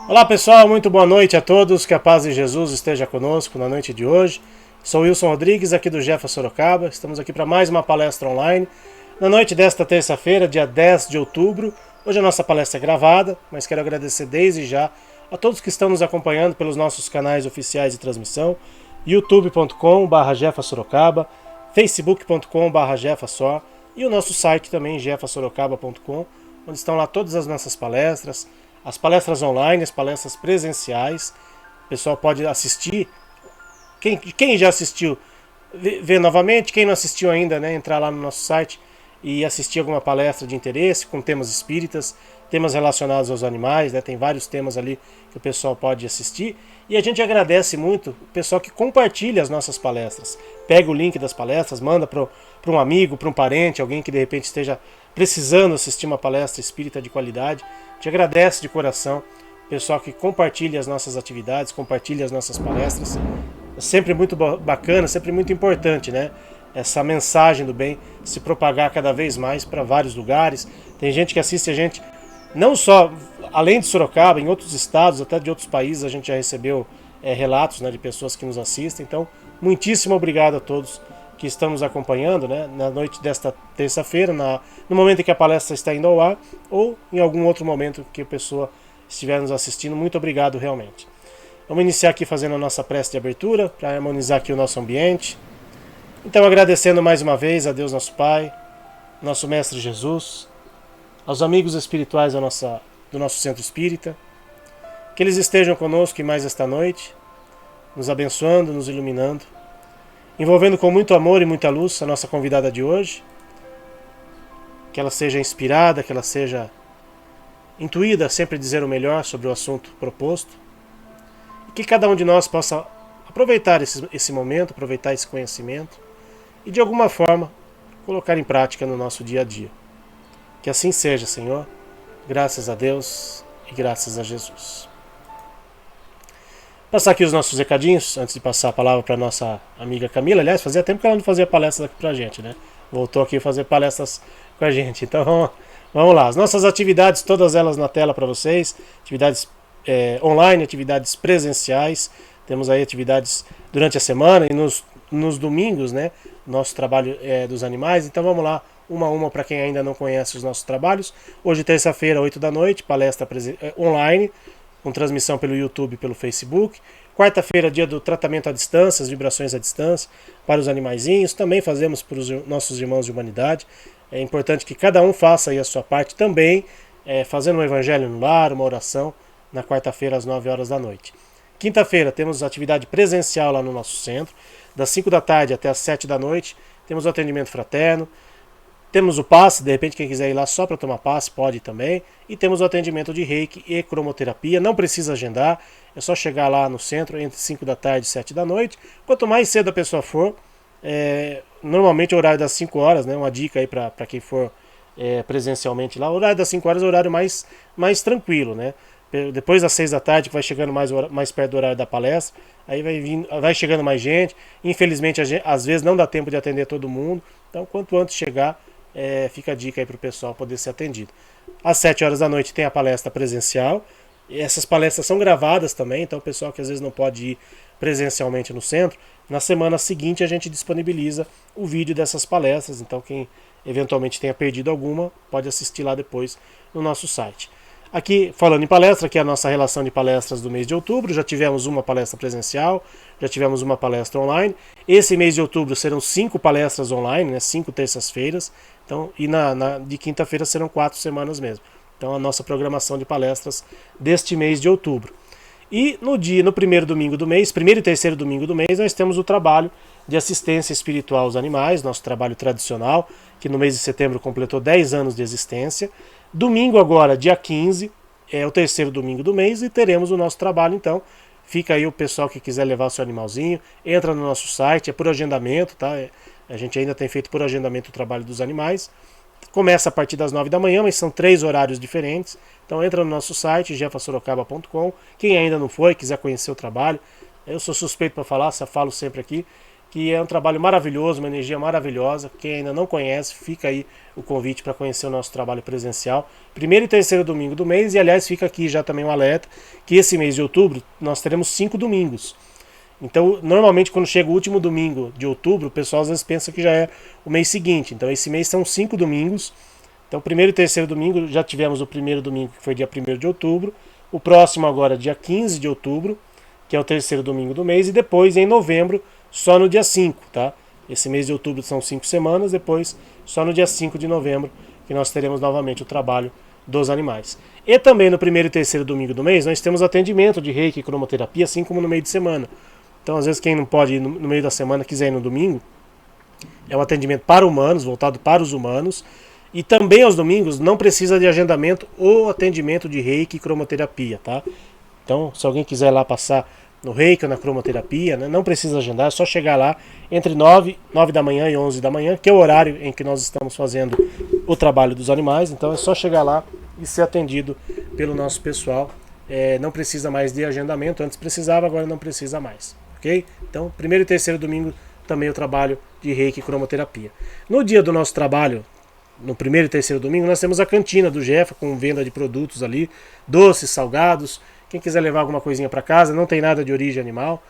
Olá pessoal, muito boa noite a todos, que a paz de Jesus esteja conosco na noite de hoje. Sou Wilson Rodrigues, aqui do Jefa Sorocaba, estamos aqui para mais uma palestra online. Na noite desta terça-feira, dia 10 de outubro, hoje a nossa palestra é gravada, mas quero agradecer desde já a todos que estão nos acompanhando pelos nossos canais oficiais de transmissão, youtube.com/Jefa Sorocaba, facebook.com/Jefa Sor e o nosso site também, jefasorocaba.com, onde estão lá todas as nossas palestras, as palestras online, as palestras presenciais. O pessoal pode assistir. Quem já assistiu, vê novamente. Quem não assistiu ainda, né, entrar lá no nosso site e assistir alguma palestra de interesse com temas espíritas, temas relacionados aos animais, né, tem vários temas ali que o pessoal pode assistir. E a gente agradece muito o pessoal que compartilha as nossas palestras. Pega o link das palestras, manda para um amigo, para um parente, alguém que de repente esteja precisando assistir uma palestra espírita de qualidade. Te agradece de coração o pessoal que compartilha as nossas atividades, compartilha as nossas palestras. É sempre muito bacana, sempre muito importante, né? Essa mensagem do bem se propagar cada vez mais para vários lugares. Tem gente que assiste a gente não só além de Sorocaba, em outros estados, até de outros países. A gente já recebeu relatos, né, de pessoas que nos assistem. Então, muitíssimo obrigado a todos que estão nos acompanhando, né, na noite desta terça-feira, no momento em que a palestra está indo ao ar, ou em algum outro momento que a pessoa estiver nos assistindo. Muito obrigado realmente. Vamos iniciar aqui fazendo a nossa prece de abertura, para harmonizar aqui o nosso ambiente. Então, agradecendo mais uma vez a Deus nosso Pai, nosso Mestre Jesus, aos amigos espirituais do nosso Centro Espírita, que eles estejam conosco mais esta noite, nos abençoando, nos iluminando, envolvendo com muito amor e muita luz a nossa convidada de hoje, que ela seja inspirada, que ela seja intuída a sempre dizer o melhor sobre o assunto proposto, e que cada um de nós possa aproveitar esse momento, aproveitar esse conhecimento e de alguma forma colocar em prática no nosso dia a dia. Que assim seja, Senhor, graças a Deus e graças a Jesus. Passar aqui os nossos recadinhos, antes de passar a palavra para a nossa amiga Camila. Aliás, fazia tempo que ela não fazia palestras aqui para a gente, né? Voltou aqui a fazer palestras com a gente. Então vamos lá. As nossas atividades, todas elas na tela para vocês. Atividades online, atividades presenciais. Temos aí atividades durante a semana e nos domingos, né? Nosso trabalho dos animais. Então vamos lá, uma a uma, para quem ainda não conhece os nossos trabalhos. Hoje, terça-feira, 8 da noite, palestra online, com transmissão pelo YouTube e pelo Facebook. Quarta-feira, dia do tratamento à distância, as vibrações à distância para os animaizinhos. Também fazemos para os nossos irmãos de humanidade. É importante que cada um faça aí a sua parte também, fazendo um evangelho no lar, uma oração, na quarta-feira às 9 horas da noite. Quinta-feira temos atividade presencial lá no nosso centro, das 5 da tarde até as 7 da noite. Temos o atendimento fraterno. Temos o passe, de repente quem quiser ir lá só para tomar passe pode também. E temos o atendimento de reiki e cromoterapia. Não precisa agendar, é só chegar lá no centro entre 5 da tarde e 7 da noite. Quanto mais cedo a pessoa for, normalmente o horário das 5 horas, né, uma dica aí para quem for presencialmente lá, o horário das 5 horas é o horário mais tranquilo, né? Depois das 6 da tarde, que vai chegando mais perto do horário da palestra, aí vai chegando mais gente. Infelizmente, às vezes não dá tempo de atender todo mundo. Então, quanto antes chegar, fica a dica aí para o pessoal poder ser atendido. Às 7 horas da noite tem a palestra presencial. E essas palestras são gravadas também, então o pessoal que às vezes não pode ir presencialmente no centro, na semana seguinte a gente disponibiliza o vídeo dessas palestras. Então, quem eventualmente tenha perdido alguma, pode assistir lá depois no nosso site. Aqui, falando em palestra, aqui é a nossa relação de palestras do mês de outubro. Já tivemos uma palestra presencial, já tivemos uma palestra online. Esse mês de outubro serão 5 palestras online, né, 5 terças-feiras. Então, e de quinta-feira serão 4 semanas mesmo. Então, a nossa programação de palestras deste mês de outubro. E no primeiro domingo do mês, primeiro e terceiro domingo do mês, nós temos o trabalho de assistência espiritual aos animais, nosso trabalho tradicional, que no mês de setembro completou 10 anos de existência. Domingo agora, dia 15, é o terceiro domingo do mês e teremos o nosso trabalho, então fica aí o pessoal que quiser levar o seu animalzinho, entra no nosso site, é por agendamento, tá? A gente ainda tem feito por agendamento o trabalho dos animais. Começa a partir das 9 da manhã, mas são 3 horários diferentes. Então entra no nosso site, jefasorocaba.com. Quem ainda não foi, quiser conhecer o trabalho, eu sou suspeito para falar, só falo sempre aqui, que é um trabalho maravilhoso, uma energia maravilhosa. Quem ainda não conhece, fica aí o convite para conhecer o nosso trabalho presencial. Primeiro e terceiro domingo do mês, e aliás fica aqui já também um alerta, que esse mês de outubro nós teremos 5 domingos. Então, normalmente quando chega o último domingo de outubro, o pessoal às vezes pensa que já é o mês seguinte. Então esse mês são 5 domingos. Então primeiro e terceiro domingo, já tivemos o primeiro domingo, que foi dia 1º de outubro. O próximo agora, dia 15 de outubro, que é o terceiro domingo do mês. E depois, em novembro, só no dia 5, tá? Esse mês de outubro são 5 semanas, depois só no dia 5 de novembro que nós teremos novamente o trabalho dos animais. E também no primeiro e terceiro domingo do mês nós temos atendimento de reiki e cromoterapia, assim como no meio de semana. Então às vezes quem não pode ir no meio da semana, quiser ir no domingo, é um atendimento para humanos, voltado para os humanos. E também aos domingos não precisa de agendamento ou atendimento de reiki e cromoterapia, tá? Então se alguém quiser lá passar no reiki ou na cromoterapia, né, não precisa agendar, é só chegar lá entre 9 da manhã e 11 da manhã, que é o horário em que nós estamos fazendo o trabalho dos animais. Então é só chegar lá e ser atendido pelo nosso pessoal. Não precisa mais de agendamento, antes precisava, agora não precisa mais, ok? Então primeiro e terceiro domingo também o trabalho de reiki e cromoterapia. No dia do nosso trabalho, no primeiro e terceiro domingo, nós temos a cantina do Jefa com venda de produtos ali, doces, salgados. Quem quiser levar alguma coisinha para casa, não tem nada de origem animal.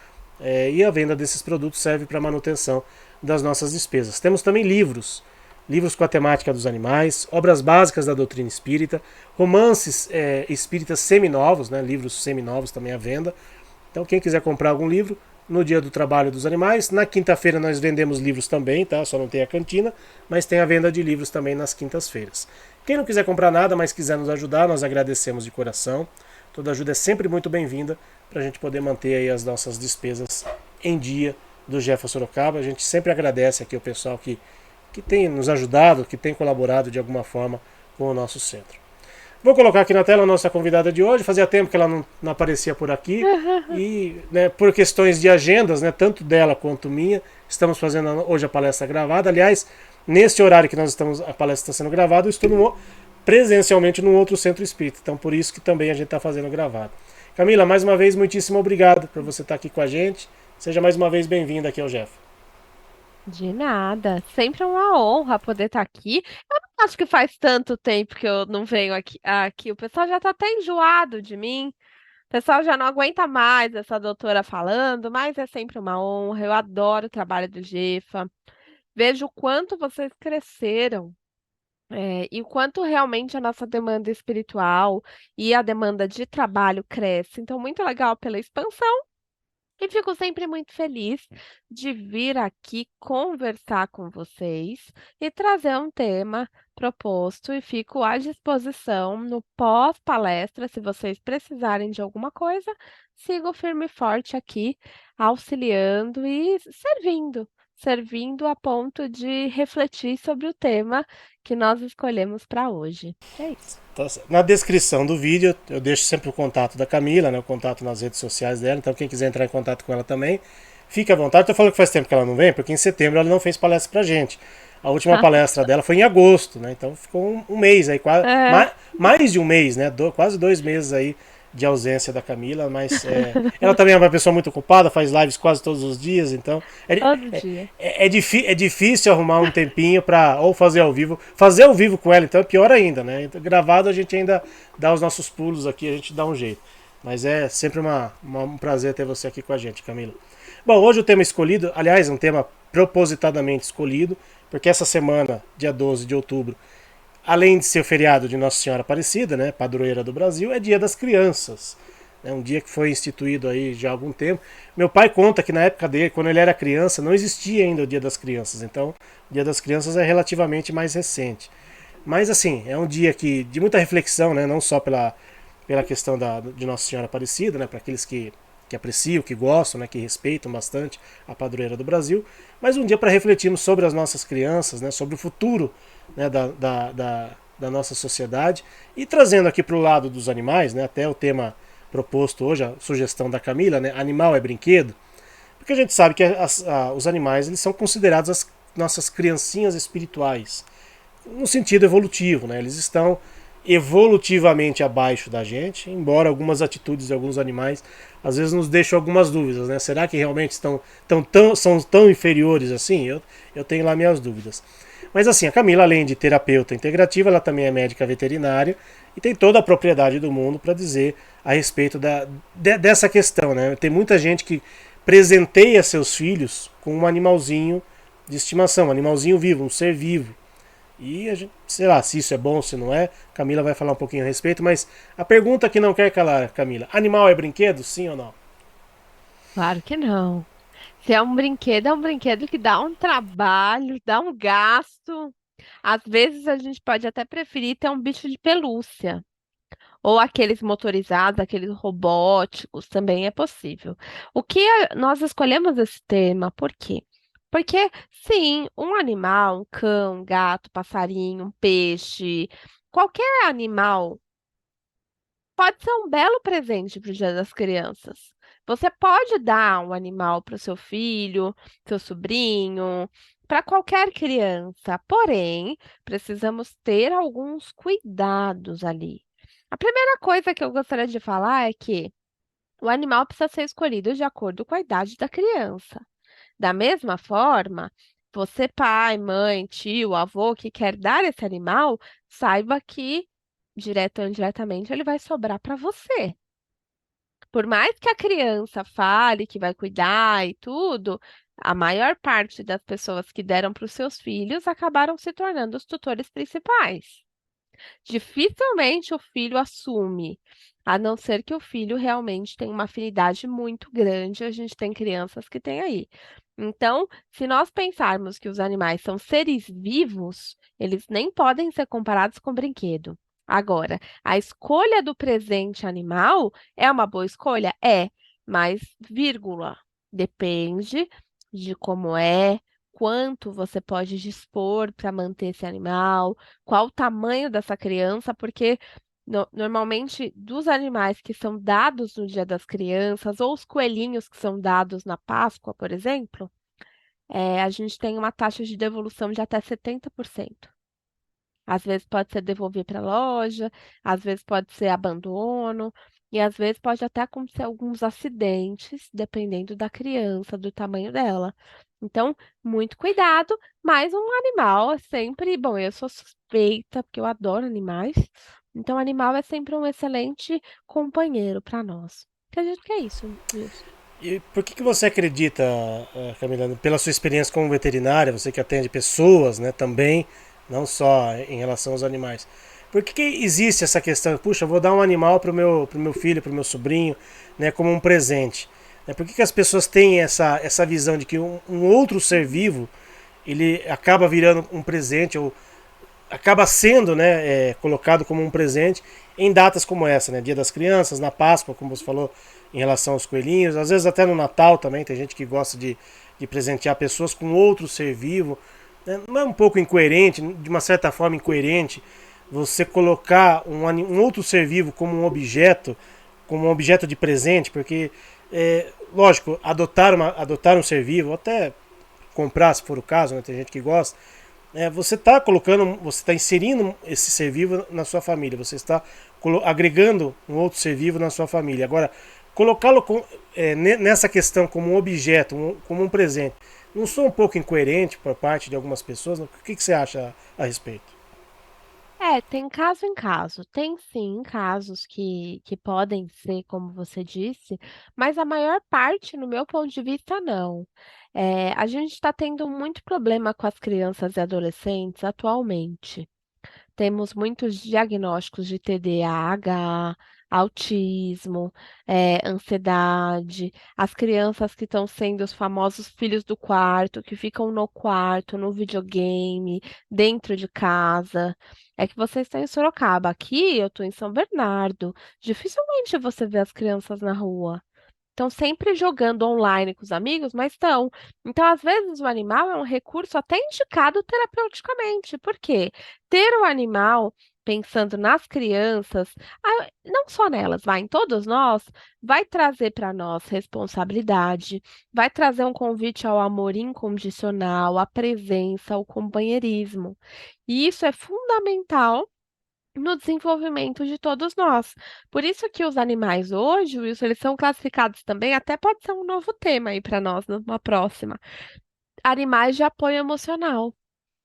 E a venda desses produtos serve para manutenção das nossas despesas. Temos também livros com a temática dos animais, obras básicas da doutrina espírita, romances espíritas seminovos, né, livros seminovos também à venda. Então quem quiser comprar algum livro, no dia do trabalho dos animais. Na quinta-feira nós vendemos livros também, tá? Só não tem a cantina, mas tem a venda de livros também nas quintas-feiras. Quem não quiser comprar nada, mas quiser nos ajudar, nós agradecemos de coração. Toda ajuda é sempre muito bem-vinda para a gente poder manter aí as nossas despesas em dia do Jefa Sorocaba. A gente sempre agradece aqui o pessoal que tem nos ajudado, que tem colaborado de alguma forma com o nosso centro. Vou colocar aqui na tela a nossa convidada de hoje. Fazia tempo que ela não aparecia por aqui. E né, por questões de agendas, né, tanto dela quanto minha, estamos fazendo hoje a palestra gravada. Aliás, nesse horário que a palestra está sendo gravada, eu estou presencialmente num outro centro espírita. Então por isso que também a gente está fazendo gravado. Camila, mais uma vez, muitíssimo obrigado por você estar aqui com a gente. Seja mais uma vez bem-vinda aqui ao Jeff. De nada, sempre é uma honra poder estar aqui. Eu não acho que faz tanto tempo que eu não venho aqui. O pessoal já está até enjoado de mim. O pessoal já não aguenta mais essa doutora falando, mas é sempre uma honra. Eu adoro o trabalho do Gefa. Vejo o quanto vocês cresceram, e o quanto realmente a nossa demanda espiritual e a demanda de trabalho cresce. Então, muito legal pela expansão. E fico sempre muito feliz de vir aqui conversar com vocês e trazer um tema proposto e fico à disposição no pós-palestra, se vocês precisarem de alguma coisa, sigo firme e forte aqui, auxiliando e servindo a ponto de refletir sobre o tema que nós escolhemos para hoje. É isso. Na descrição do vídeo eu deixo sempre o contato da Camila, né, o contato nas redes sociais dela, então quem quiser entrar em contato com ela também, fique à vontade. Estou falando que faz tempo que ela não vem, porque em setembro ela não fez palestra pra gente. A última palestra dela foi em agosto, né, então ficou um mês aí, quase, É. mais de um mês, né, quase 2 meses aí de ausência da Camila, mas ela também é uma pessoa muito ocupada, faz lives quase todos os dias, então Todo dia. é difícil arrumar um tempinho para ou fazer ao vivo. Fazer ao vivo com ela, então é pior ainda, né? Então, gravado a gente ainda dá os nossos pulos aqui, a gente dá um jeito. Mas é sempre um prazer ter você aqui com a gente, Camila. Bom, hoje o tema escolhido, aliás, um tema propositadamente escolhido, porque essa semana, dia 12 de outubro, além de ser o feriado de Nossa Senhora Aparecida, né, padroeira do Brasil, é Dia das Crianças. É um dia que foi instituído aí já há algum tempo. Meu pai conta que na época dele, quando ele era criança, não existia ainda o Dia das Crianças. Então, o Dia das Crianças é relativamente mais recente. Mas assim, é um dia de muita reflexão, né, não só pela questão de Nossa Senhora Aparecida, né, para aqueles que apreciam, que gostam, né, que respeitam bastante a padroeira do Brasil, mas um dia para refletirmos sobre as nossas crianças, né, sobre o futuro, né, da nossa sociedade, e trazendo aqui para o lado dos animais, né, até o tema proposto hoje, a sugestão da Camila, né, animal é brinquedo, porque a gente sabe que os animais eles são considerados as nossas criancinhas espirituais, no sentido evolutivo, né, eles estão evolutivamente abaixo da gente, embora algumas atitudes de alguns animais às vezes nos deixam algumas dúvidas, né? Será que realmente são tão inferiores assim? Eu tenho lá minhas dúvidas. Mas assim, a Camila, além de terapeuta integrativa, ela também é médica veterinária e tem toda a propriedade do mundo para dizer a respeito dessa questão, né? Tem muita gente que presenteia seus filhos com um animalzinho de estimação, um animalzinho vivo, um ser vivo. E a gente, sei lá, se isso é bom, se não é, Camila vai falar um pouquinho a respeito, mas a pergunta que não quer calar, Camila, animal é brinquedo, sim ou não? Claro que não. Se é um brinquedo que dá um trabalho, dá um gasto. Às vezes a gente pode até preferir ter um bicho de pelúcia. Ou aqueles motorizados, aqueles robóticos, também é possível. Nós escolhemos esse tema, por quê? Porque, sim, um animal, um cão, um gato, passarinho, um peixe, qualquer animal pode ser um belo presente para o Dia das Crianças. Você pode dar um animal para o seu filho, seu sobrinho, para qualquer criança. Porém, precisamos ter alguns cuidados ali. A primeira coisa que eu gostaria de falar é que o animal precisa ser escolhido de acordo com a idade da criança. Da mesma forma, você, pai, mãe, tio, avô, que quer dar esse animal, saiba que, direto ou indiretamente, ele vai sobrar para você. Por mais que a criança fale que vai cuidar e tudo, a maior parte das pessoas que deram para os seus filhos acabaram se tornando os tutores principais. Dificilmente o filho assume, a não ser que o filho realmente tenha uma afinidade muito grande. A gente tem crianças que têm aí. Então, se nós pensarmos que os animais são seres vivos, eles nem podem ser comparados com brinquedo. Agora, a escolha do presente animal é uma boa escolha? É, mas, vírgula, depende de como é, quanto você pode dispor para manter esse animal, qual o tamanho dessa criança, porque normalmente dos animais que são dados no Dia das Crianças, ou os coelhinhos que são dados na Páscoa, por exemplo, a gente tem uma taxa de devolução de até 70%. Às vezes pode ser devolver para a loja, às vezes pode ser abandono, e às vezes pode até acontecer alguns acidentes, dependendo da criança, do tamanho dela. Então, muito cuidado, mas um animal é sempre, bom, eu sou suspeita, porque eu adoro animais, então animal é sempre um excelente companheiro para nós. Acredito que é isso, Wilson. E por que você acredita, Camila, pela sua experiência como veterinária, você que atende pessoas, né, também, não só em relação aos animais, por que existe essa questão, puxa, eu vou dar um animal pro meu filho, pro meu sobrinho, né, como um presente? Né? Por que as pessoas têm essa visão de que um outro ser vivo, ele acaba virando um presente ou acaba sendo, né, colocado como um presente em datas como essa, né? Dia das Crianças, na Páscoa, como você falou, em relação aos coelhinhos, às vezes até no Natal também, tem gente que gosta de presentear pessoas com outro ser vivo. Né? Não é um pouco incoerente, de uma certa forma incoerente, você colocar um outro ser vivo como um objeto de presente, porque, lógico, adotar um ser vivo, ou até comprar, se for o caso, né? Tem gente que gosta, você está colocando, você está inserindo esse ser vivo na sua família, você está agregando um outro ser vivo na sua família. Agora, colocá-lo nessa questão como um objeto, como um presente, não sou um pouco incoerente por parte de algumas pessoas? O que você acha a respeito? Tem caso em caso. Tem sim casos que podem ser, como você disse, mas a maior parte, no meu ponto de vista, não. A gente está tendo muito problema com as crianças e adolescentes atualmente. Temos muitos diagnósticos de TDAH, autismo, ansiedade, as crianças que estão sendo os famosos filhos do quarto, que ficam no quarto, no videogame, dentro de casa. É que você está em Sorocaba. Aqui eu estou em São Bernardo. Dificilmente você vê as crianças na rua. Estão sempre jogando online com os amigos, mas estão. Então, às vezes, o animal é um recurso até indicado terapeuticamente. Por quê? Ter o animal pensando nas crianças, não só nelas, vai em todos nós, vai trazer para nós responsabilidade, vai trazer um convite ao amor incondicional, à presença, ao companheirismo. E isso é fundamental no desenvolvimento de todos nós. Por isso que os animais hoje, Wilson, eles são classificados também, até pode ser um novo tema aí para nós numa próxima, animais de apoio emocional.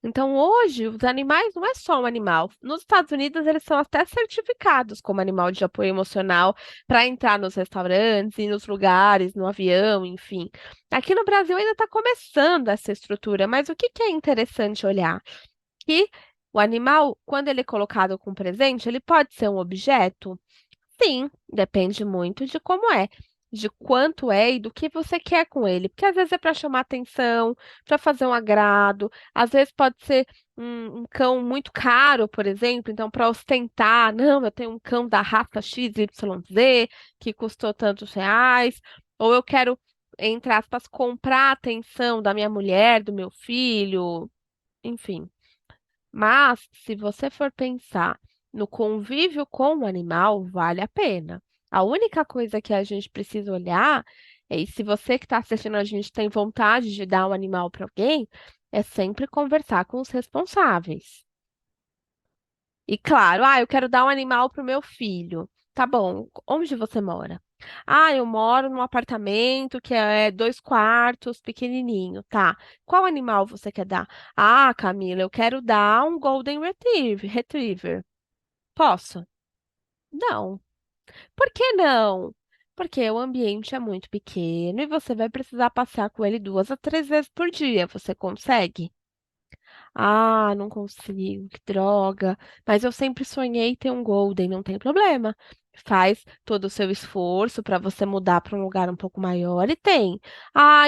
Então, hoje, os animais não é só um animal. Nos Estados Unidos, eles são até certificados como animal de apoio emocional para entrar nos restaurantes e nos lugares, no avião, enfim. Aqui no Brasil ainda está começando essa estrutura, mas o que que é interessante olhar? Que o animal, quando ele é colocado com presente, ele pode ser um objeto? Sim, depende muito de como é, de quanto é e do que você quer com ele. Porque às vezes é para chamar atenção, para fazer um agrado, às vezes pode ser um cão muito caro, por exemplo, então para ostentar, não, eu tenho um cão da raça XYZ que custou tantos reais, ou eu quero, entre aspas, comprar a atenção da minha mulher, do meu filho, enfim. Mas, se você for pensar no convívio com o animal, vale a pena. A única coisa que a gente precisa olhar é, e se você que está assistindo a gente tem vontade de dar um animal para alguém, é sempre conversar com os responsáveis. E claro, eu quero dar um animal para o meu filho. Tá bom, onde você mora? Eu moro num apartamento que é 2 quartos, pequenininho, tá? Qual animal você quer dar? Camila, eu quero dar um Golden Retriever. Posso? Não. Por que não? Porque o ambiente é muito pequeno e você vai precisar passear com ele 2 a 3 vezes por dia. Você consegue? Não consigo, que droga. Mas eu sempre sonhei ter um Golden, não tem problema. Faz todo o seu esforço para você mudar para um lugar um pouco maior e tem.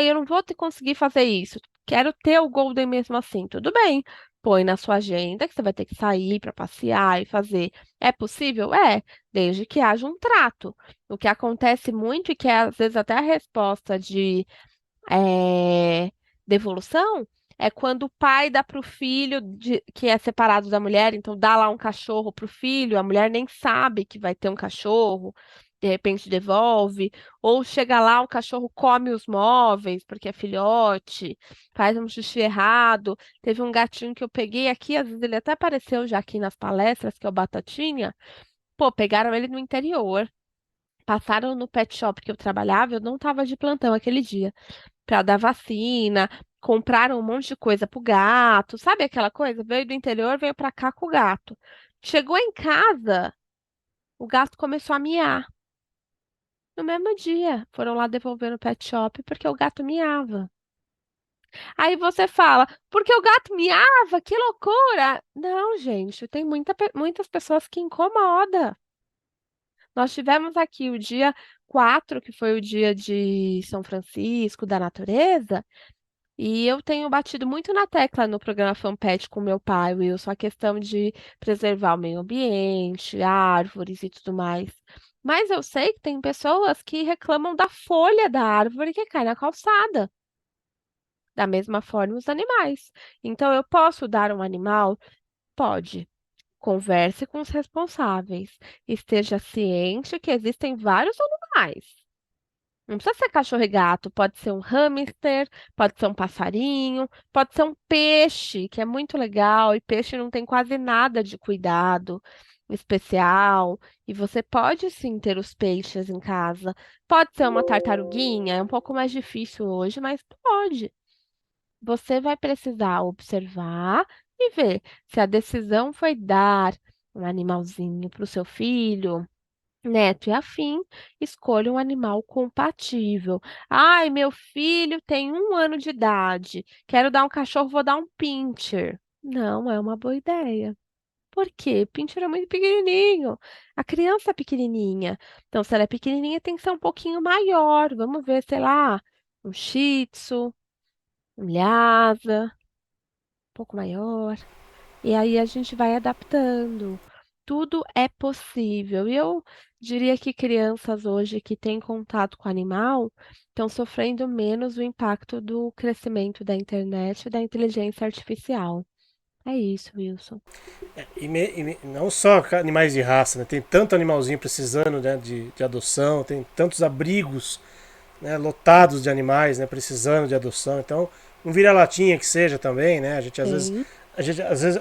Eu não vou conseguir fazer isso. Quero ter o Golden mesmo assim. Tudo bem. Põe na sua agenda que você vai ter que sair para passear e fazer. É possível? É, desde que haja um trato. O que acontece muito e que é às vezes até a resposta de é, devolução é quando o pai dá para o filho que é separado da mulher, então dá lá um cachorro para o filho, a mulher nem sabe que vai ter um cachorro, de repente devolve, ou chega lá, o cachorro come os móveis porque é filhote, faz um xixi errado. Teve um gatinho que eu peguei aqui, às vezes ele até apareceu já aqui nas palestras, que é o Batatinha. Pô, pegaram ele no interior. Passaram no pet shop que eu trabalhava, eu não estava de plantão aquele dia para dar vacina, compraram um monte de coisa pro gato, sabe aquela coisa? Veio do interior, veio para cá com o gato. Chegou em casa, o gato começou a miar. No mesmo dia, foram lá devolver no pet shop porque o gato miava. Aí você fala, porque o gato miava? Que loucura! Não, gente, tem muitas pessoas que incomoda. Nós tivemos aqui o dia 4, que foi o dia de São Francisco, da natureza. E eu tenho batido muito na tecla no programa FanPet com meu pai, Wilson, a questão de preservar o meio ambiente, árvores e tudo mais. Mas eu sei que tem pessoas que reclamam da folha da árvore que cai na calçada. Da mesma forma, os animais. Então, eu posso dar um animal? Pode. Converse com os responsáveis. Esteja ciente que existem vários animais. Não precisa ser cachorro e gato, pode ser um hamster, pode ser um passarinho, pode ser um peixe, que é muito legal, e peixe não tem quase nada de cuidado especial, e você pode sim ter os peixes em casa. Pode ser uma tartaruguinha, é um pouco mais difícil hoje, mas pode. Você vai precisar observar e ver se a decisão foi dar um animalzinho para o seu filho, neto e afim, escolha um animal compatível. Ai, meu filho tem 1 ano de idade. Quero dar um cachorro, vou dar um pincher. Não é uma boa ideia. Por quê? Pincher é muito pequenininho. A criança é pequenininha. Então, se ela é pequenininha, tem que ser um pouquinho maior. Vamos ver, sei lá, um Shih Tzu, um Lhasa, um pouco maior. E aí a gente vai adaptando. Tudo é possível. E eu diria que crianças hoje que têm contato com animal estão sofrendo menos o impacto do crescimento da internet e da inteligência artificial. É isso, Wilson. Não só animais de raça, né? Tem tanto animalzinho precisando, né, de adoção, tem tantos abrigos, né, lotados de animais, né, precisando de adoção. Então, um vira-latinha que seja também, né? A gente às vezes Tem.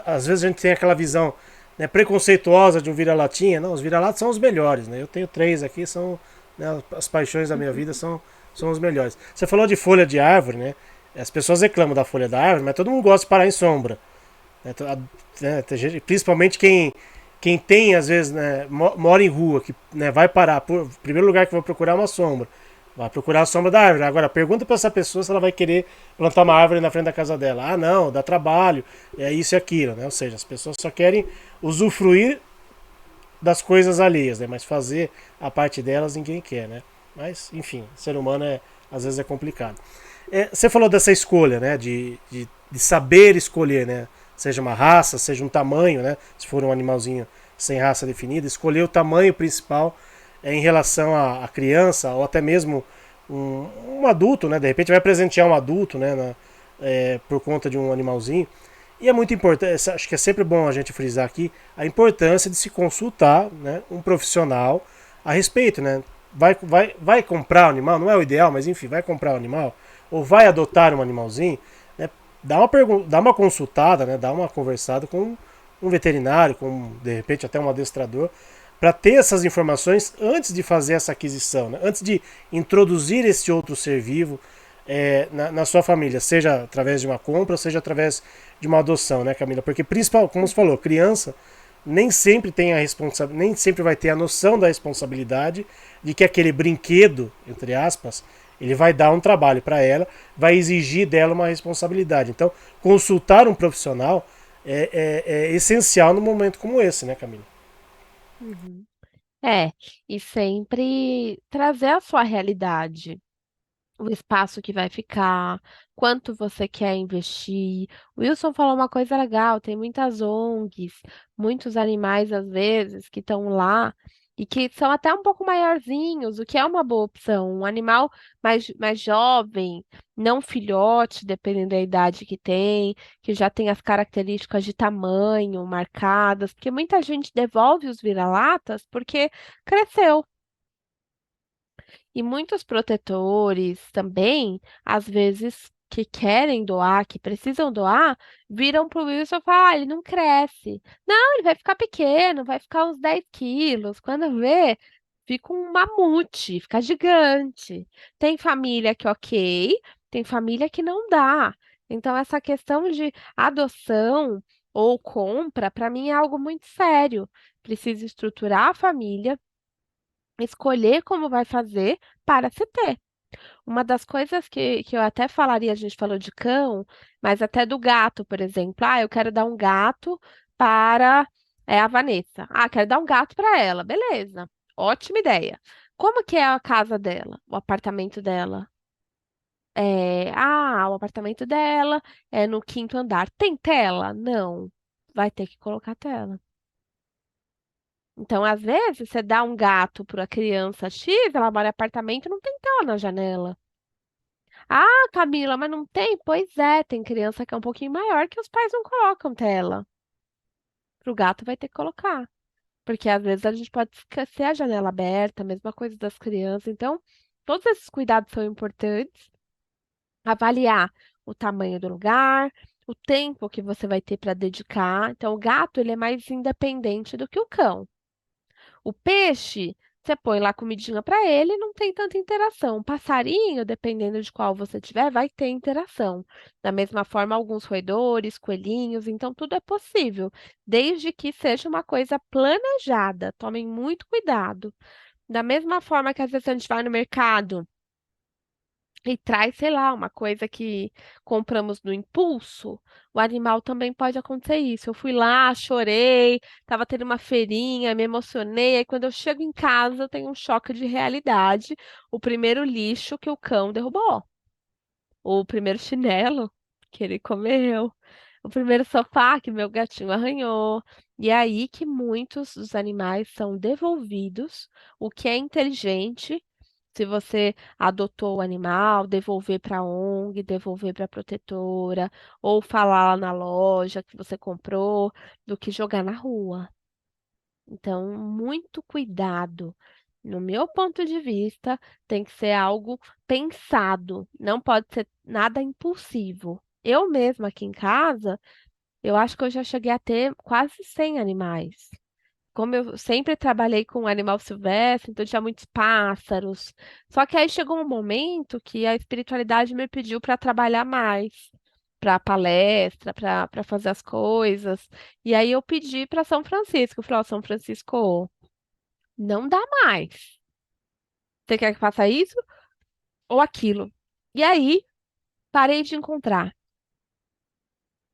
a gente tem aquela visão, né, preconceituosa de um vira-latinha. Não, os vira-latas são os melhores, né? Eu tenho três aqui, são, né, as paixões da minha vida são os melhores. Você falou de folha de árvore, né? As pessoas reclamam da folha da árvore, mas todo mundo gosta de parar em sombra. Né? Principalmente quem tem, às vezes, né, mora em rua, que, né, vai parar. O primeiro lugar que vai procurar é uma sombra. Vai procurar a sombra da árvore. Agora, pergunta para essa pessoa se ela vai querer plantar uma árvore na frente da casa dela. Ah, não, dá trabalho, é isso e aquilo, né? Ou seja, as pessoas só querem usufruir das coisas alheias, né? Mas fazer a parte delas ninguém quer, né? Mas, enfim, ser humano às vezes é complicado. Você falou dessa escolha, né? De saber escolher, né? Seja uma raça, seja um tamanho, né? Se for um animalzinho sem raça definida, escolher o tamanho principal em relação à criança ou até mesmo um adulto, né? De repente vai presentear um adulto, né? Por conta de um animalzinho. E é muito importante, acho que é sempre bom a gente frisar aqui a importância de se consultar, né, um profissional a respeito, né? Vai comprar o animal, não é o ideal, mas enfim, vai comprar o animal, ou vai adotar um animalzinho, né? Dá uma consultada, né? Dá uma conversada com um veterinário, com de repente até um adestrador, para ter essas informações antes de fazer essa aquisição, né? Antes de introduzir esse outro ser vivo na sua família, seja através de uma compra, seja através de uma adoção, né, Camila? Porque principal, como você falou, criança nem sempre tem a responsabilidade, nem sempre vai ter a noção da responsabilidade de que aquele brinquedo, entre aspas, ele vai dar um trabalho para ela, vai exigir dela uma responsabilidade. Então, consultar um profissional é essencial num momento como esse, né, Camila? Uhum. É, e sempre trazer a sua realidade. O espaço que vai ficar, quanto você quer investir. O Wilson falou uma coisa legal, tem muitas ONGs, muitos animais às vezes que estão lá e que são até um pouco maiorzinhos, o que é uma boa opção. Um animal mais jovem, não filhote, dependendo da idade que tem, que já tem as características de tamanho marcadas, porque muita gente devolve os vira-latas porque cresceu. E muitos protetores também, às vezes, que querem doar, que precisam doar, viram pro Wilson e falam: ah, ele não cresce. Não, ele vai ficar pequeno, vai ficar uns 10 quilos. Quando vê, fica um mamute, fica gigante. Tem família que ok, tem família que não dá. Então, essa questão de adoção ou compra, para mim, é algo muito sério. Precisa estruturar a família, escolher como vai fazer para se ter. Uma das coisas que eu até falaria, a gente falou de cão, mas até do gato, por exemplo. Ah, eu quero dar um gato para a Vanessa. Ah, quero dar um gato para ela. Beleza, ótima ideia. Como que é a casa dela, o apartamento dela? O apartamento dela é no quinto andar. Tem tela? Não. Vai ter que colocar tela. Então, às vezes, você dá um gato para a criança X, ela mora em apartamento e não tem tela na janela. Ah, Camila, mas não tem? Pois é, tem criança que é um pouquinho maior que os pais não colocam tela. Pro gato vai ter que colocar. Porque às vezes a gente pode esquecer a janela aberta, a mesma coisa das crianças. Então, todos esses cuidados são importantes. Avaliar o tamanho do lugar, o tempo que você vai ter para dedicar. Então, o gato, ele é mais independente do que o cão. O peixe, você põe lá comidinha para ele, não tem tanta interação. O passarinho, dependendo de qual você tiver, vai ter interação. Da mesma forma, alguns roedores, coelhinhos, então tudo é possível, desde que seja uma coisa planejada. Tomem muito cuidado. Da mesma forma que às vezes a gente vai no mercado e traz, sei lá, uma coisa que compramos no impulso, o animal também pode acontecer isso. Eu fui lá, chorei, estava tendo uma feirinha, me emocionei, aí quando eu chego em casa, eu tenho um choque de realidade. O primeiro lixo que o cão derrubou, o primeiro chinelo que ele comeu, o primeiro sofá que meu gatinho arranhou. E é aí que muitos dos animais são devolvidos, o que é inteligente se você adotou o animal, devolver para a ONG, devolver para a protetora, ou falar lá na loja que você comprou, do que jogar na rua. Então, muito cuidado. No meu ponto de vista, tem que ser algo pensado, não pode ser nada impulsivo. Eu mesma aqui em casa, Eu acho que eu já cheguei a ter quase 100 animais. Como eu sempre trabalhei com animal silvestre, então tinha muitos pássaros. Só que aí chegou um momento que a espiritualidade me pediu para trabalhar mais, para palestra, para fazer as coisas. E aí eu pedi para São Francisco, eu falei, ó, São Francisco, não dá mais. Você quer que faça isso ou aquilo? E aí parei de encontrar.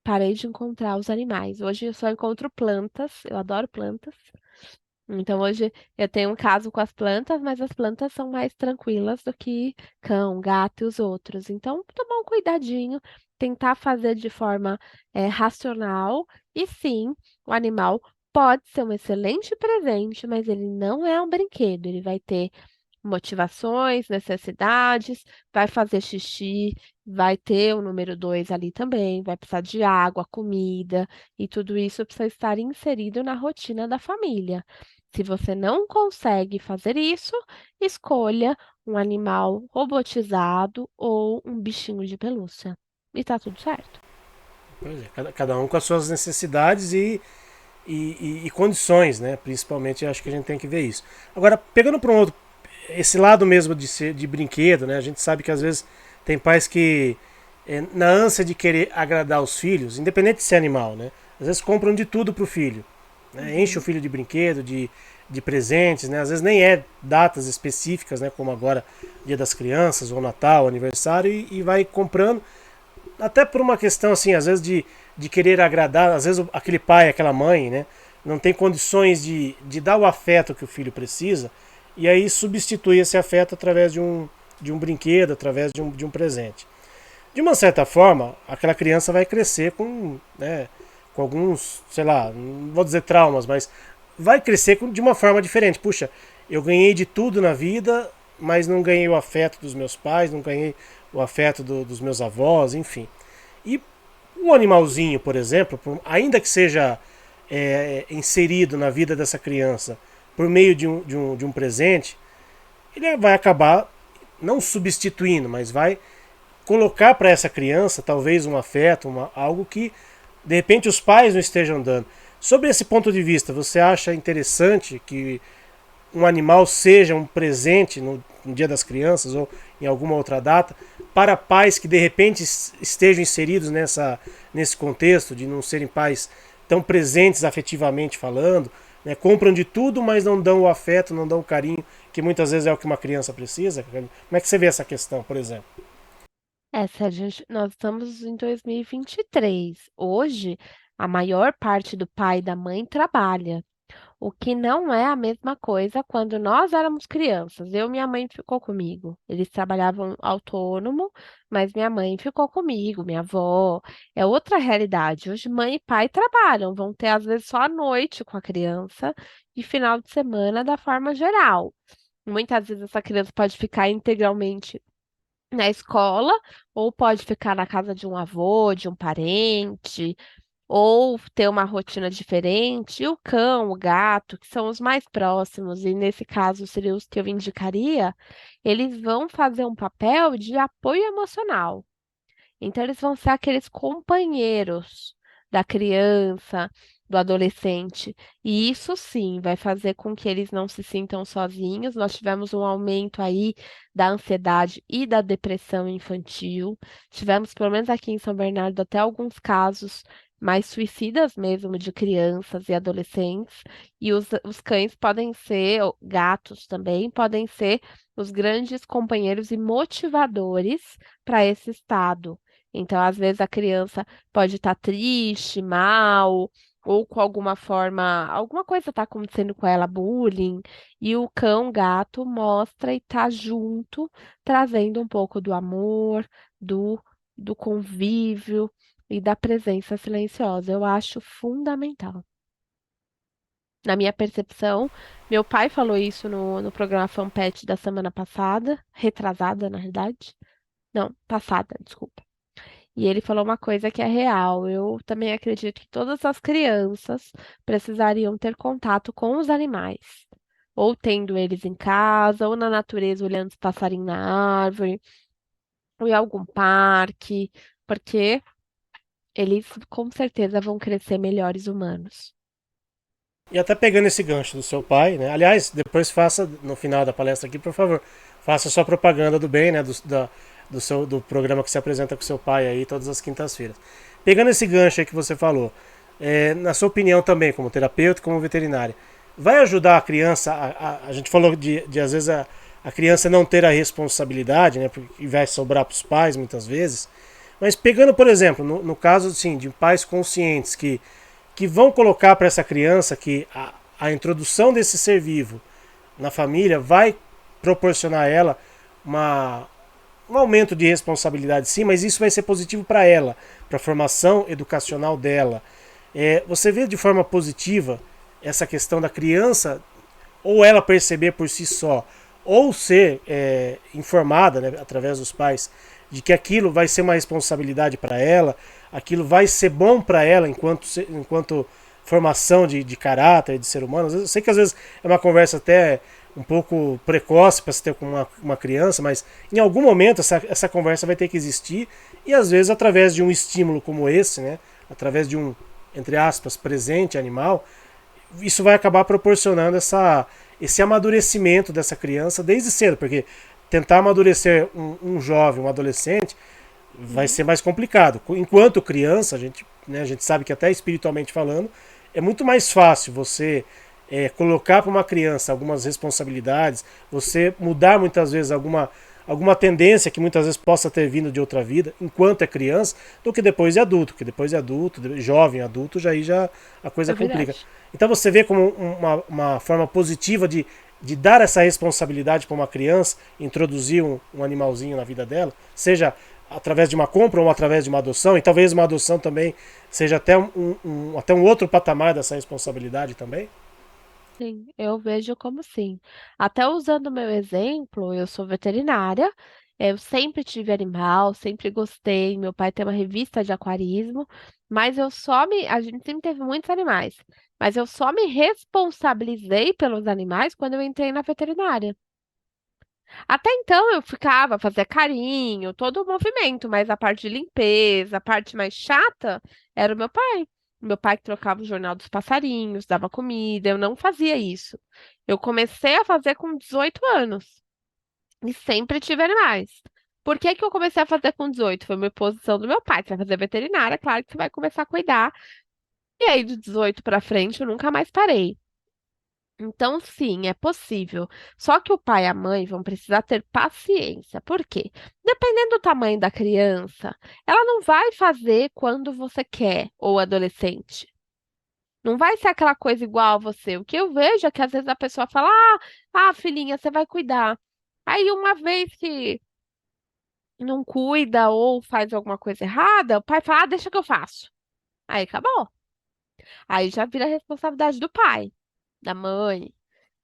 Parei de encontrar os animais. Hoje eu só encontro plantas, eu adoro plantas. Então hoje eu tenho um caso com as plantas, mas as plantas são mais tranquilas do que cão, gato e os outros. Então, tomar um cuidadinho, tentar fazer de forma racional. E sim, o animal pode ser um excelente presente, mas ele não é um brinquedo. Ele vai ter motivações, necessidades, vai fazer xixi, vai ter o número 2 ali também, vai precisar de água, comida, e tudo isso precisa estar inserido na rotina da família. Se você não consegue fazer isso, escolha um animal robotizado ou um bichinho de pelúcia. E tá tudo certo. Pois é, cada um com as suas necessidades e condições, né? Principalmente, acho que a gente tem que ver isso. Agora, pegando para um outro, esse lado mesmo de ser de brinquedo, né? A gente sabe que às vezes tem pais que, na ânsia de querer agradar os filhos, independente de ser animal, né? Às vezes compram de tudo pro filho, né? Enche o Uhum. filho de brinquedo, de presentes, né? Às vezes nem é datas específicas, né? Como agora Dia das Crianças ou Natal, aniversário, e vai comprando até por uma questão assim, às vezes de querer agradar, às vezes aquele pai, aquela mãe, né, não tem condições de dar o afeto que o filho precisa, e aí substitui esse afeto através de um brinquedo, através de um presente. De uma certa forma, aquela criança vai crescer com, né, com alguns, sei lá, não vou dizer traumas, mas vai crescer de uma forma diferente. Puxa, eu ganhei de tudo na vida, mas não ganhei o afeto dos meus pais, não ganhei o afeto dos meus avós, enfim. E um animalzinho, por exemplo, ainda que seja inserido na vida dessa criança por meio de um presente, ele vai acabar não substituindo, mas vai colocar para essa criança talvez um afeto, algo que de repente os pais não estejam dando. Sobre esse ponto de vista, você acha interessante que um animal seja um presente no Dia das Crianças ou em alguma outra data para pais que de repente estejam inseridos nesse contexto de não serem pais tão presentes afetivamente falando, né? Compram de tudo, mas não dão o afeto, não dão o carinho que muitas vezes é o que uma criança precisa. Como é que você vê essa questão, por exemplo? Se a gente, nós estamos em 2023. Hoje, a maior parte do pai e da mãe trabalha. O que não é a mesma coisa quando nós éramos crianças. Eu e minha mãe ficou comigo. Eles trabalhavam autônomo, mas minha mãe ficou comigo, minha avó. É outra realidade. Hoje, mãe e pai trabalham, vão ter às vezes só à noite com a criança e final de semana da forma geral. Muitas vezes essa criança pode ficar integralmente na escola, ou pode ficar na casa de um avô, de um parente, ou ter uma rotina diferente. E o cão, o gato, que são os mais próximos, e nesse caso seriam os que eu indicaria, eles vão fazer um papel de apoio emocional. Então, eles vão ser aqueles companheiros da criança, do adolescente. E isso sim vai fazer com que eles não se sintam sozinhos. Nós tivemos um aumento aí da ansiedade e da depressão infantil. Tivemos, pelo menos aqui em São Bernardo, até alguns casos mais suicidas mesmo de crianças e adolescentes. E os cães podem ser, ou gatos também, podem ser os grandes companheiros e motivadores para esse estado. Então, às vezes, a criança pode estar triste, mal, ou com alguma forma, alguma coisa está acontecendo com ela, bullying, e o cão, gato, mostra e está junto, trazendo um pouco do amor, do, do convívio e da presença silenciosa. Eu acho fundamental. Na minha percepção, meu pai falou isso no programa Fanpet da semana passada, retrasada, na verdade. Não, passada, desculpa. E ele falou uma coisa que é real. Eu também acredito que todas as crianças precisariam ter contato com os animais, ou tendo eles em casa, ou na natureza, olhando os passarinhos na árvore, ou em algum parque, porque Eles com certeza vão crescer melhores humanos. E até pegando esse gancho do seu pai, né? Aliás, depois faça, no final da palestra aqui, por favor, faça sua propaganda do bem, né? Do programa que se apresenta com seu pai aí todas as quintas-feiras. Pegando esse gancho aí que você falou, na sua opinião também, como terapeuta, como veterinária, vai ajudar a criança, a gente falou de às vezes a criança não ter a responsabilidade, né? Porque vai sobrar para os pais muitas vezes. Mas pegando, por exemplo, no caso assim, de pais conscientes que vão colocar para essa criança que a introdução desse ser vivo na família vai proporcionar a ela uma, um aumento de responsabilidade, sim, mas isso vai ser positivo para ela, para a formação educacional dela. Você vê de forma positiva essa questão da criança, ou ela perceber por si só, ou ser informada, né, através dos pais, de que aquilo vai ser uma responsabilidade para ela, aquilo vai ser bom para ela enquanto formação de caráter, de ser humano. Eu sei que às vezes é uma conversa até um pouco precoce para se ter com uma criança, mas em algum momento essa conversa vai ter que existir e às vezes através de um estímulo como esse, né, através de um, entre aspas, presente animal, isso vai acabar proporcionando esse amadurecimento dessa criança desde cedo, porque tentar amadurecer um jovem, um adolescente, vai Uhum. ser mais complicado. Enquanto criança, a gente sabe que até espiritualmente falando, é muito mais fácil você colocar para uma criança algumas responsabilidades, você mudar muitas vezes alguma tendência que muitas vezes possa ter vindo de outra vida, enquanto é criança, do que depois de adulto, que depois de adulto, jovem, adulto, já a É coisa complica. verdade. Então você vê como uma forma positiva de dar essa responsabilidade para uma criança, introduzir um animalzinho na vida dela, seja através de uma compra ou através de uma adoção, e talvez uma adoção também seja até até um outro patamar dessa responsabilidade também. Sim, eu vejo como sim. Até usando o meu exemplo, eu sou veterinária, eu sempre tive animal, sempre gostei. Meu pai tem uma revista de aquarismo, mas a gente sempre teve muitos animais, mas eu só me responsabilizei pelos animais quando eu entrei na veterinária. Até então eu ficava, fazia carinho, todo o movimento, mas a parte de limpeza, a parte mais chata, era o meu pai. Meu pai que trocava o jornal dos passarinhos, dava comida, eu não fazia isso. Eu comecei a fazer com 18 anos e sempre tive animais. Por que que eu comecei a fazer com 18? Foi uma imposição do meu pai. Você vai fazer veterinária, claro que você vai começar a cuidar. E aí, de 18 para frente, eu nunca mais parei. Então, sim, é possível. Só que o pai e a mãe vão precisar ter paciência. Por quê? Dependendo do tamanho da criança, ela não vai fazer quando você quer, ou adolescente. Não vai ser aquela coisa igual a você. O que eu vejo é que às vezes a pessoa fala: filhinha, você vai cuidar. Aí, uma vez que não cuida ou faz alguma coisa errada, o pai fala: deixa que eu faço. Aí acabou. Aí já vira responsabilidade do pai, da mãe.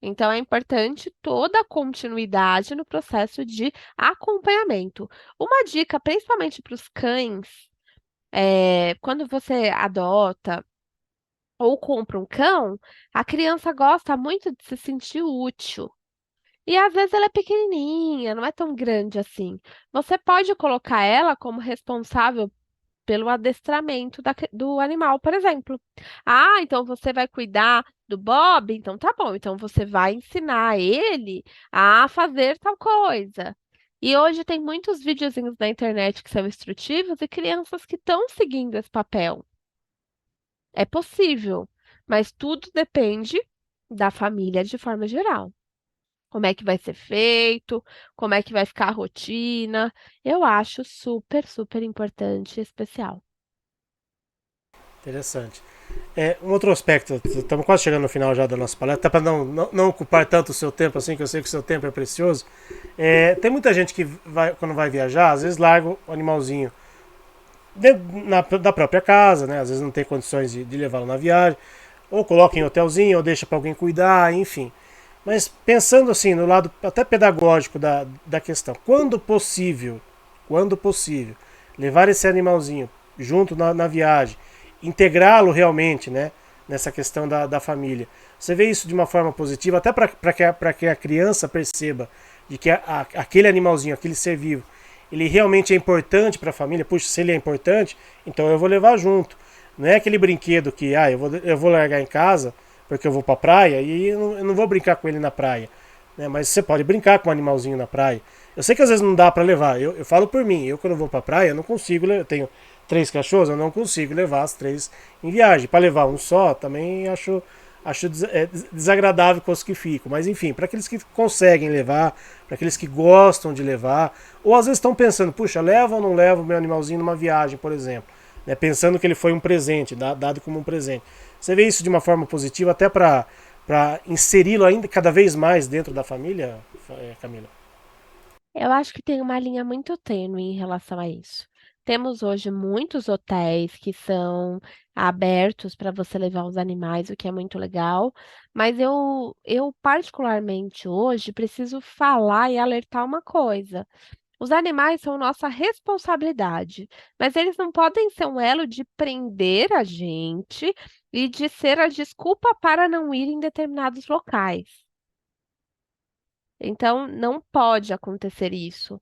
Então, é importante toda a continuidade no processo de acompanhamento. Uma dica, principalmente para os cães, quando você adota ou compra um cão, a criança gosta muito de se sentir útil. E às vezes ela é pequenininha, não é tão grande assim. Você pode colocar ela como responsável pelo adestramento do animal, por exemplo. Então você vai cuidar do Bob? Então tá bom. Então você vai ensinar ele a fazer tal coisa. E hoje tem muitos videozinhos na internet que são instrutivos e crianças que estão seguindo esse papel. É possível, mas tudo depende da família de forma geral. Como é que vai ser feito? Como é que vai ficar a rotina? Eu acho super, super importante e especial. Interessante. Um outro aspecto, estamos quase chegando no final já da nossa palestra, para não ocupar tanto o seu tempo assim, que eu sei que o seu tempo é precioso. Tem muita gente que quando vai viajar, às vezes larga o animalzinho dentro da própria casa, né? Às vezes não tem condições de levá-lo na viagem, ou coloca em hotelzinho, ou deixa para alguém cuidar, enfim. Mas pensando assim, no lado até pedagógico da questão, quando possível, levar esse animalzinho junto na viagem, integrá-lo realmente, né, nessa questão da família. Você vê isso de uma forma positiva, até para que a criança perceba de que aquele animalzinho, aquele ser vivo, ele realmente é importante para a família, puxa, se ele é importante, então eu vou levar junto. Não é aquele brinquedo que, eu vou largar em casa porque eu vou pra praia e eu não vou brincar com ele na praia. Né? Mas você pode brincar com um animalzinho na praia. Eu sei que às vezes não dá para levar. Eu falo por mim, eu quando vou pra praia, eu não consigo, eu tenho 3 cachorros, eu não consigo levar as 3 em viagem. Para levar um só, também acho desagradável com os que ficam. Mas enfim, para aqueles que conseguem levar, para aqueles que gostam de levar, ou às vezes estão pensando, puxa, leva ou não leva o meu animalzinho numa viagem, por exemplo, né, pensando que ele foi um presente, dado como um presente. Você vê isso de uma forma positiva, até para inseri-lo ainda cada vez mais dentro da família, Camila? Eu acho que tem uma linha muito tênue em relação a isso. Temos hoje muitos hotéis que são abertos para você levar os animais, o que é muito legal, mas eu particularmente hoje preciso falar e alertar uma coisa. Os animais são nossa responsabilidade, mas eles não podem ser um elo de prender a gente e de ser a desculpa para não ir em determinados locais. Então, não pode acontecer isso.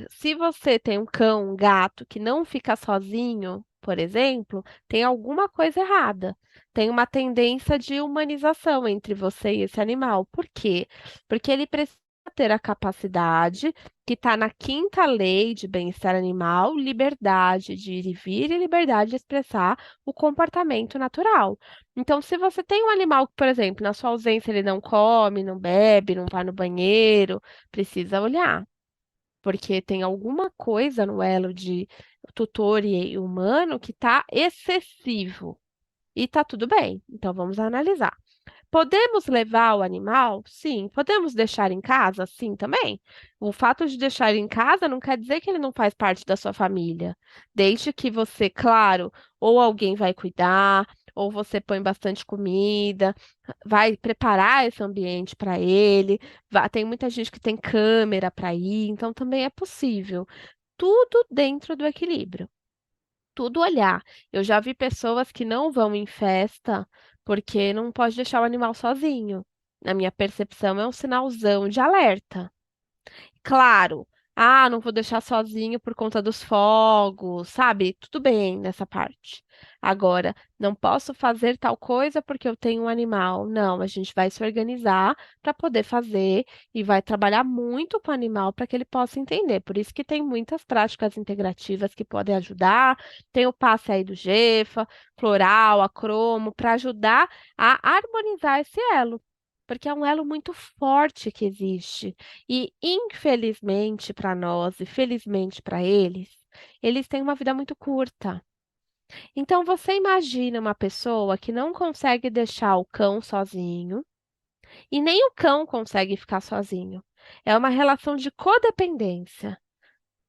Se você tem um cão, um gato que não fica sozinho, por exemplo, tem alguma coisa errada. Tem uma tendência de humanização entre você e esse animal. Por quê? Porque ele precisa ter a capacidade que está na quinta lei de bem-estar animal, liberdade de ir e vir e liberdade de expressar o comportamento natural. Então, se você tem um animal que, por exemplo, na sua ausência ele não come, não bebe, não vai no banheiro, precisa olhar, porque tem alguma coisa no elo de tutor e humano que está excessivo. E tá tudo bem. Então, vamos analisar. Podemos levar o animal? Sim. Podemos deixar em casa? Sim, também. O fato de deixar em casa não quer dizer que ele não faz parte da sua família. Desde que você, claro, ou alguém vai cuidar, ou você põe bastante comida, vai preparar esse ambiente para ele. Tem muita gente que tem câmera para ir, então também é possível. Tudo dentro do equilíbrio, tudo olhar. Eu já vi pessoas que não vão em festa porque não pode deixar o animal sozinho. Na minha percepção, é um sinalzão de alerta. Claro, não vou deixar sozinho por conta dos fogos, sabe? Tudo bem nessa parte. Agora, não posso fazer tal coisa porque eu tenho um animal. Não, a gente vai se organizar para poder fazer e vai trabalhar muito com o animal para que ele possa entender. Por isso que tem muitas práticas integrativas que podem ajudar. Tem o passe aí do GEFA, floral, acromo, para ajudar a harmonizar esse elo. Porque é um elo muito forte que existe. E, infelizmente para nós e felizmente para eles, eles têm uma vida muito curta. Então, você imagina uma pessoa que não consegue deixar o cão sozinho e nem o cão consegue ficar sozinho. É uma relação de codependência.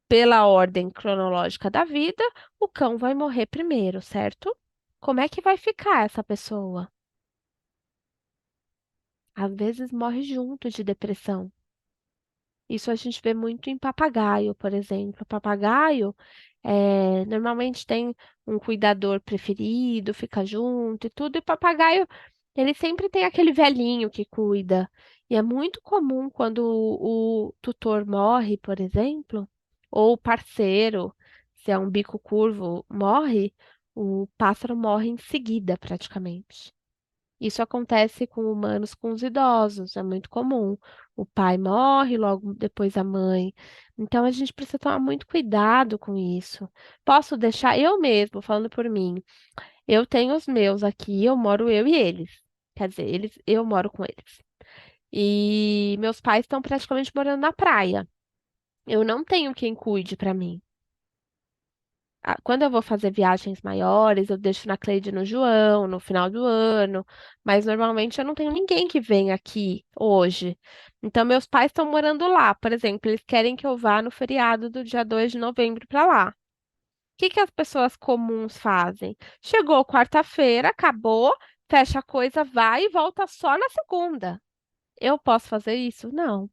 Pela ordem cronológica da vida, o cão vai morrer primeiro, certo? Como é que vai ficar essa pessoa? Às vezes morre junto de depressão. Isso a gente vê muito em papagaio, por exemplo. Papagaio, normalmente tem um cuidador preferido, fica junto e tudo. E papagaio, ele sempre tem aquele velhinho que cuida. E é muito comum quando o tutor morre, por exemplo, ou o parceiro, se é um bico curvo, morre, o pássaro morre em seguida, praticamente. Isso acontece com humanos com os idosos, é muito comum. O pai morre, logo depois a mãe. Então a gente precisa tomar muito cuidado com isso. Posso deixar eu mesmo, falando por mim, eu tenho os meus aqui, eu moro eu e eles. Quer dizer, eu moro com eles. E meus pais estão praticamente morando na praia. Eu não tenho quem cuide para mim. Quando eu vou fazer viagens maiores, eu deixo na Cleide e no João, no final do ano, mas normalmente eu não tenho ninguém que venha aqui hoje. Então, meus pais estão morando lá. Por exemplo, eles querem que eu vá no feriado do dia 2 de novembro para lá. O que que as pessoas comuns fazem? Chegou quarta-feira, acabou, fecha a coisa, vai e volta só na segunda. Eu posso fazer isso? Não.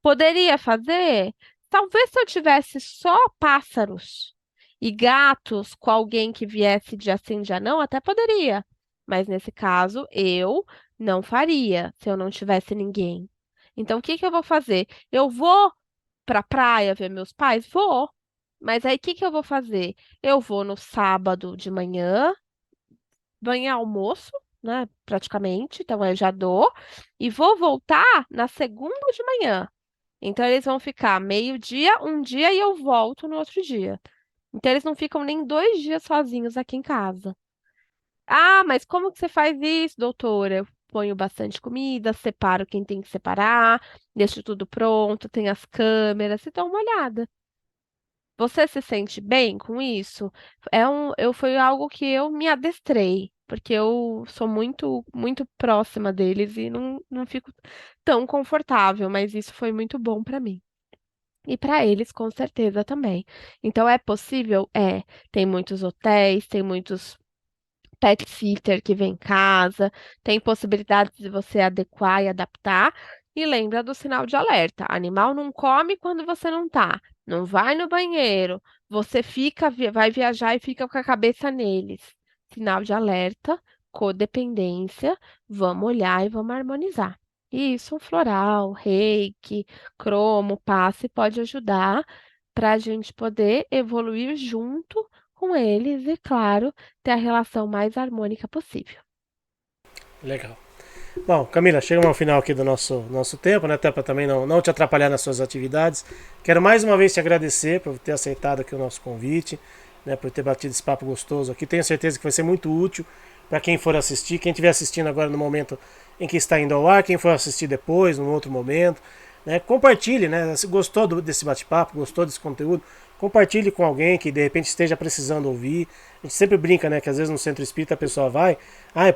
Poderia fazer? Talvez se eu tivesse só pássaros e gatos com alguém que viesse dia sim, dia não, até poderia. Mas nesse caso, eu não faria se eu não tivesse ninguém. Então, o que que eu vou fazer? Eu vou pra praia ver meus pais? Vou. Mas aí o que que eu vou fazer? Eu vou no sábado de manhã, banho e almoço, né? Praticamente. Então eu já dou. E vou voltar na segunda de manhã. Então eles vão ficar meio-dia, um dia e eu volto no outro dia. Então eles não ficam nem 2 dias sozinhos aqui em casa. Ah, mas como que você faz isso, doutora? Eu ponho bastante comida, separo quem tem que separar, deixo tudo pronto, tem as câmeras e dou uma olhada. Você se sente bem com isso? Foi algo que eu me adestrei, porque eu sou muito próxima deles e não fico tão confortável, mas isso foi muito bom para mim. E para eles, com certeza também. Então, é possível? É. Tem muitos hotéis, tem muitos pet sitter que vem em casa, tem possibilidade de você adequar e adaptar. E lembra do sinal de alerta: animal não come quando você não tá, não vai no banheiro, você vai viajar e fica com a cabeça neles. Sinal de alerta, codependência, vamos olhar e vamos harmonizar. E isso, um floral, reiki, cromo, passe pode ajudar para a gente poder evoluir junto com eles e, claro, ter a relação mais harmônica possível. Legal. Bom, Camila, chegamos ao final aqui do nosso tempo, né? Até para também não te atrapalhar nas suas atividades. Quero mais uma vez te agradecer por ter aceitado aqui o nosso convite, né? Por ter batido esse papo gostoso aqui. Tenho certeza que vai ser muito útil para quem for assistir, quem estiver assistindo agora no momento em que está indo ao ar, quem for assistir depois, num outro momento. Né? Compartilhe, né? Se gostou desse bate-papo, gostou desse conteúdo, compartilhe com alguém que de repente esteja precisando ouvir. A gente sempre brinca, né? Que às vezes no centro espírita a pessoa vai,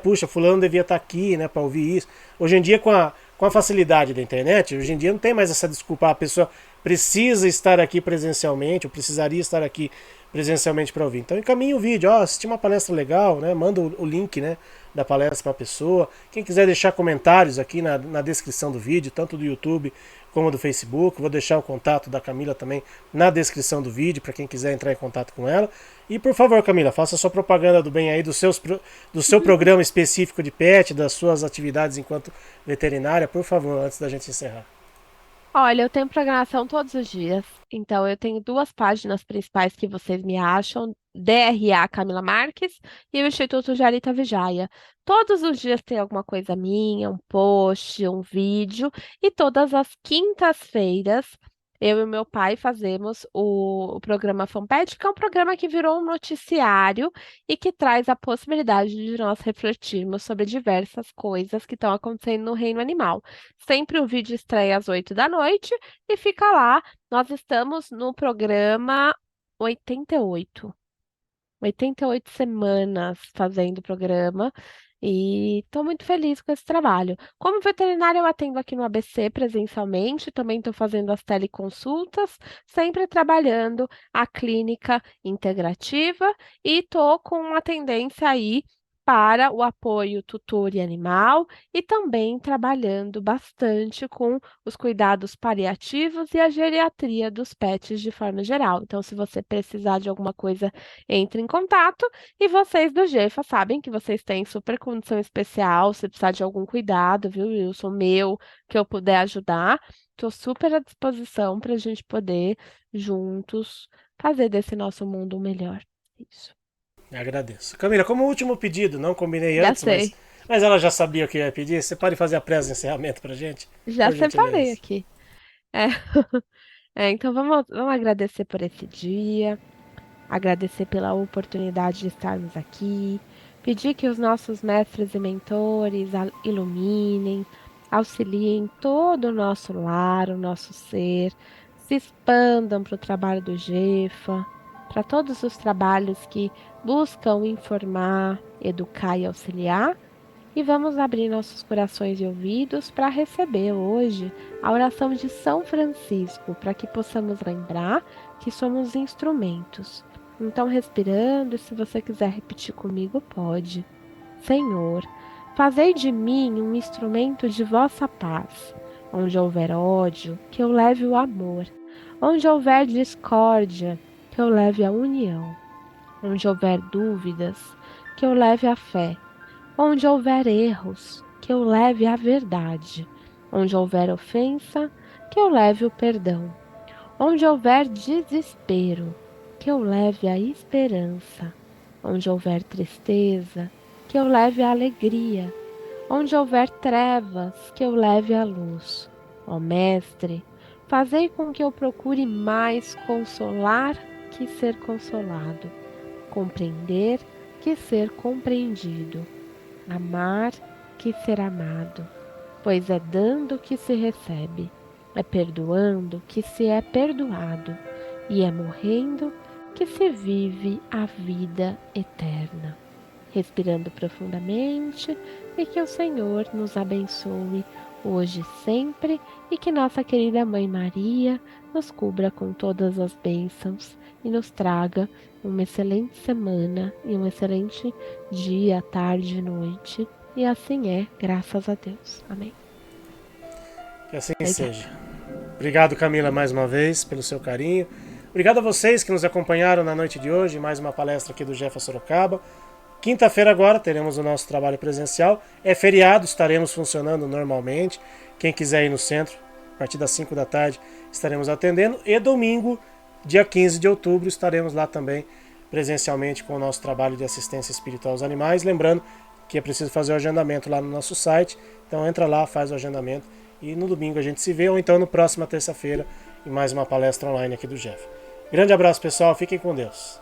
puxa, fulano devia estar aqui, né? Para ouvir isso. Hoje em dia, com a facilidade da internet, hoje em dia não tem mais essa desculpa. A pessoa precisa estar aqui presencialmente, ou precisaria estar aqui presencialmente para ouvir. Então encaminhe o vídeo, assisti uma palestra legal, né? Manda o link, né, da palestra para a pessoa. Quem quiser deixar comentários aqui na descrição do vídeo, tanto do YouTube como do Facebook, vou deixar o contato da Camila também na descrição do vídeo para quem quiser entrar em contato com ela. E por favor, Camila, faça sua propaganda do bem aí do seu programa específico de pet, das suas atividades enquanto veterinária, por favor, antes da gente encerrar. Olha, eu tenho programação todos os dias, então eu tenho duas páginas principais que vocês me acham, DRA Camila Marques e o Instituto Jarita Vijaya. Todos os dias tem alguma coisa minha, um post, um vídeo, e todas as quintas-feiras eu e meu pai fazemos o programa Fanpet, que é um programa que virou um noticiário e que traz a possibilidade de nós refletirmos sobre diversas coisas que estão acontecendo no reino animal. Sempre o vídeo estreia às 8 da noite e fica lá. Nós estamos no programa 88. 88 semanas fazendo o programa e estou muito feliz com esse trabalho. Como veterinária, eu atendo aqui no ABC presencialmente, também estou fazendo as teleconsultas, sempre trabalhando a clínica integrativa e estou com uma tendência aí para o apoio tutor e animal e também trabalhando bastante com os cuidados paliativos e a geriatria dos pets de forma geral. Então, se você precisar de alguma coisa, entre em contato. E vocês do GEFA sabem que vocês têm super condição especial. Se precisar de algum cuidado, viu, Wilson? Meu, que eu puder ajudar, estou super à disposição para a gente poder, juntos, fazer desse nosso mundo um melhor. Isso. Agradeço. Camila, como último pedido, não combinei Já antes, mas, sei. mas ela já sabia o que eu ia pedir. Você pode fazer a presa de encerramento pra gente? Já Por separei gentileza. aqui. É. Então vamos agradecer por esse dia. Agradecer pela oportunidade de estarmos aqui, pedir que os nossos mestres e mentores iluminem, auxiliem todo o nosso lar, o nosso ser, se expandam para o trabalho do GEFA, para todos os trabalhos que buscam informar, educar e auxiliar. E vamos abrir nossos corações e ouvidos para receber hoje a oração de São Francisco, para que possamos lembrar que somos instrumentos. Então, respirando, e se você quiser repetir comigo, pode. Senhor, fazei de mim um instrumento de vossa paz. Onde houver ódio, que eu leve o amor. Onde houver discórdia, que eu leve a união. Onde houver dúvidas, que eu leve a fé. Onde houver erros, que eu leve a verdade. Onde houver ofensa, que eu leve o perdão. Onde houver desespero, que eu leve a esperança. Onde houver tristeza, que eu leve a alegria. Onde houver trevas, que eu leve a luz. Ó Mestre, fazei com que eu procure mais consolar que ser consolado, compreender que ser compreendido, amar que ser amado, pois é dando que se recebe, é perdoando que se é perdoado, e é morrendo que se vive a vida eterna. Respirando profundamente e que o Senhor nos abençoe hoje e sempre e que nossa querida Mãe Maria nos cubra com todas as bênçãos e nos traga uma excelente semana e um excelente dia, tarde e noite. E assim é, graças a Deus. Amém. Que assim Obrigada. seja. Obrigado, Camila, mais uma vez, pelo seu carinho. Obrigado a vocês que nos acompanharam na noite de hoje, mais uma palestra aqui do Jefa Sorocaba. Quinta-feira agora teremos o nosso trabalho presencial. É feriado, estaremos funcionando normalmente. Quem quiser ir no centro, a partir das 5 da tarde, estaremos atendendo. E domingo, dia 15 de outubro, estaremos lá também presencialmente com o nosso trabalho de assistência espiritual aos animais. Lembrando que é preciso fazer o agendamento lá no nosso site. Então entra lá, faz o agendamento e no domingo a gente se vê, ou então na próxima terça-feira em mais uma palestra online aqui do Jeff. Grande abraço, pessoal. Fiquem com Deus.